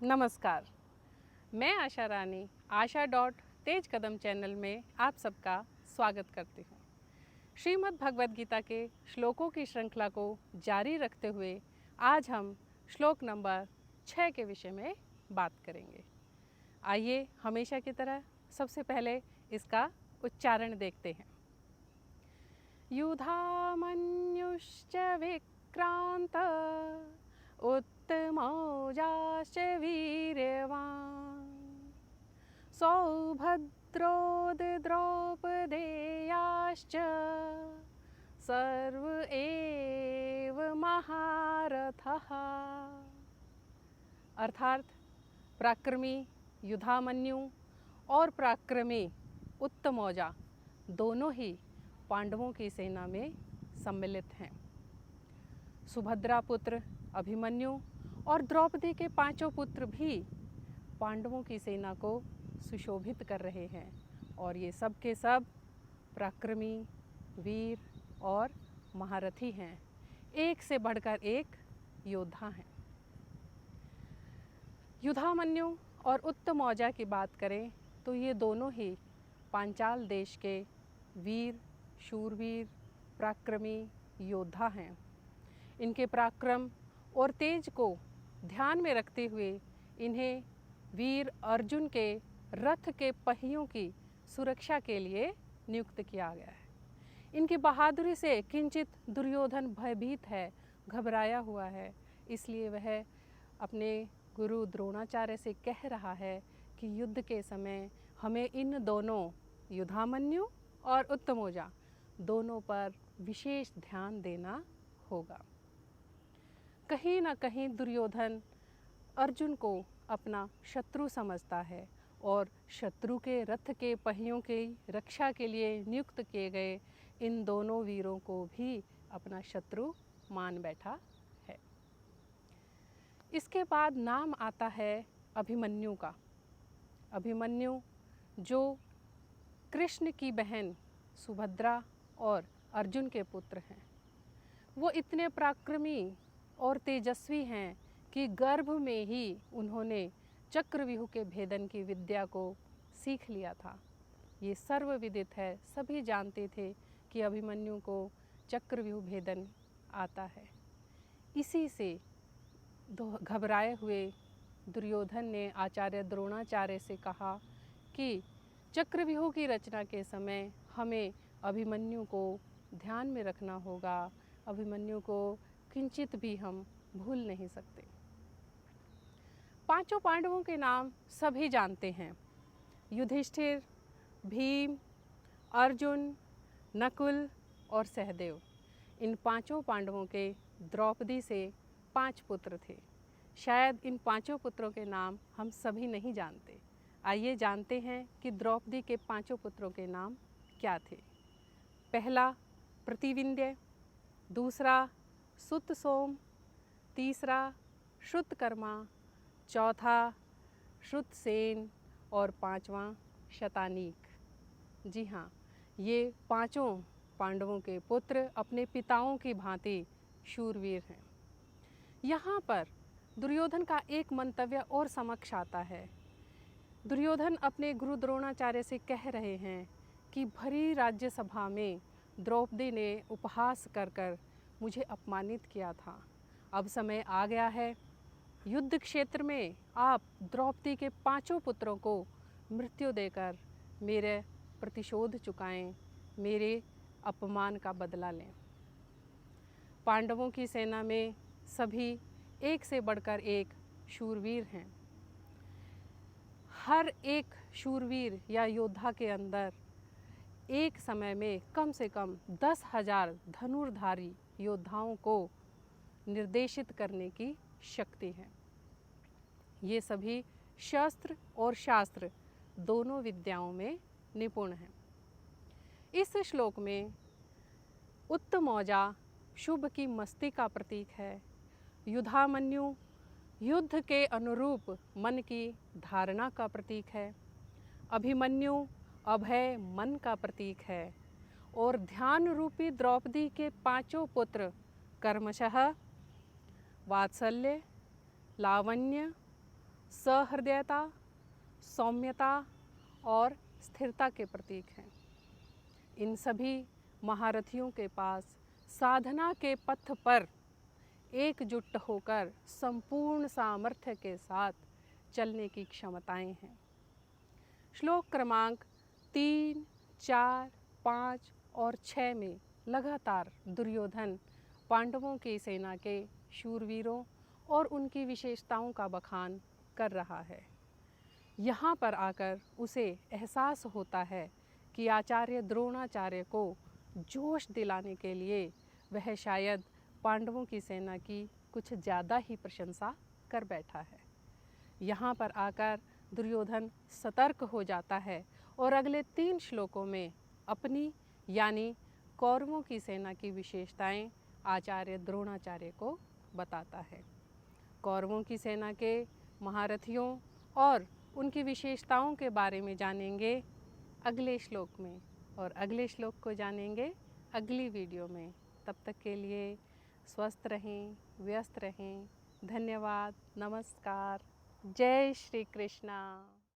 नमस्कार। मैं आशा रानी आशा डॉट तेज कदम चैनल में आप सबका स्वागत करती हूँ। श्रीमद् भगवद गीता के श्लोकों की श्रृंखला को जारी रखते हुए आज हम श्लोक नंबर 6 के विषय में बात करेंगे। आइए हमेशा की तरह सबसे पहले इसका उच्चारण देखते हैं। युधामन्युश्च विक्रांत उत्तमौजाश्च वीर्यवान् सौभद्रोद्रौपदेयाश्च सर्व एव महारथः। अर्थात पराक्रमी युधामन्यु और पराक्रमी उत्तमौजा दोनों ही पांडवों की सेना में सम्मिलित हैं। सुभद्रा पुत्र अभिमन्यु और द्रौपदी के 5 पुत्र भी पांडवों की सेना को सुशोभित कर रहे हैं और ये सब के सब पराक्रमी, वीर और महारथी हैं। एक से बढ़कर एक योद्धा हैं। युधामन्यु और उत्तमौजा की बात करें तो ये दोनों ही पांचाल देश के वीर, शूरवीर, पराक्रमी योद्धा हैं। इनके पराक्रम और तेज को ध्यान में रखते हुए इन्हें वीर अर्जुन के रथ के पहियों की सुरक्षा के लिए नियुक्त किया गया है। इनकी बहादुरी से किंचित दुर्योधन भयभीत है, घबराया हुआ है। इसलिए वह अपने गुरु द्रोणाचार्य से कह रहा है कि युद्ध के समय हमें इन दोनों युधामन्यु और उत्तमौजा दोनों पर विशेष ध्यान देना होगा। कहीं ना कहीं दुर्योधन अर्जुन को अपना शत्रु समझता है और शत्रु के रथ के पहियों की रक्षा के लिए नियुक्त किए गए इन दोनों वीरों को भी अपना शत्रु मान बैठा है। इसके बाद नाम आता है अभिमन्यु का। अभिमन्यु जो कृष्ण की बहन सुभद्रा और अर्जुन के पुत्र हैं, वो इतने पराक्रमी और तेजस्वी हैं कि गर्भ में ही उन्होंने चक्रव्यूह के भेदन की विद्या को सीख लिया था। ये सर्वविदित है, सभी जानते थे कि अभिमन्यु को चक्रव्यूह भेदन आता है। इसी से घबराए हुए दुर्योधन ने आचार्य द्रोणाचार्य से कहा कि चक्रव्यूह की रचना के समय हमें अभिमन्यु को ध्यान में रखना होगा। अभिमन्यु को किंचित भी हम भूल नहीं सकते। 5 पांडवों के नाम सभी जानते हैं। युधिष्ठिर, भीम, अर्जुन, नकुल और सहदेव। इन 5 पांडवों के द्रौपदी से 5 पुत्र थे। शायद इन 5 पुत्रों के नाम हम सभी नहीं जानते। आइए जानते हैं कि द्रौपदी के 5 पुत्रों के नाम क्या थे। पहला प्रतिविंध्य, दूसरा सुतसोम, तीसरा श्रुतकर्मा, चौथा श्रुतसेन और 5वां शतानीक। जी हाँ, ये 5 पांडवों के पुत्र अपने पिताओं की भांति शूरवीर हैं। यहाँ पर दुर्योधन का एक मंतव्य और समक्ष आता है। दुर्योधन अपने गुरु द्रोणाचार्य से कह रहे हैं कि भरी राज्यसभा में द्रौपदी ने उपहास कर कर मुझे अपमानित किया था। अब समय आ गया है, युद्ध क्षेत्र में आप द्रौपदी के 5 पुत्रों को मृत्यु देकर मेरे प्रतिशोध चुकाएं, मेरे अपमान का बदला लें। पांडवों की सेना में सभी एक से बढ़कर एक शूरवीर हैं। हर एक शूरवीर या योद्धा के अंदर एक समय में कम से कम 10,000 धनुर्धारी योद्धाओं को निर्देशित करने की शक्ति है। ये सभी शस्त्र और शास्त्र दोनों विद्याओं में निपुण हैं। इस श्लोक में उत्तमौजा शुभ की मस्ती का प्रतीक है। युधामन्यु युद्ध के अनुरूप मन की धारणा का प्रतीक है। अभिमन्यु अभय मन का प्रतीक है और ध्यान रूपी द्रौपदी के 5 पुत्र क्रमशः वात्सल्य, लावण्य, सहृदयता, सौम्यता और स्थिरता के प्रतीक हैं। इन सभी महारथियों के पास साधना के पथ पर एकजुट होकर संपूर्ण सामर्थ्य के साथ चलने की क्षमताएं हैं। श्लोक क्रमांक 3, 4, 5 और 6 में लगातार दुर्योधन पांडवों की सेना के शूरवीरों और उनकी विशेषताओं का बखान कर रहा है। यहाँ पर आकर उसे एहसास होता है कि आचार्य द्रोणाचार्य को जोश दिलाने के लिए वह शायद पांडवों की सेना की कुछ ज़्यादा ही प्रशंसा कर बैठा है। यहाँ पर आकर दुर्योधन सतर्क हो जाता है और अगले 3 श्लोकों में अपनी यानी कौरवों की सेना की विशेषताएं आचार्य द्रोणाचार्य को बताता है। कौरवों की सेना के महारथियों और उनकी विशेषताओं के बारे में जानेंगे अगले श्लोक में, और अगले श्लोक को जानेंगे अगली वीडियो में। तब तक के लिए स्वस्थ रहें, व्यस्त रहें। धन्यवाद, नमस्कार, जय श्री कृष्णा।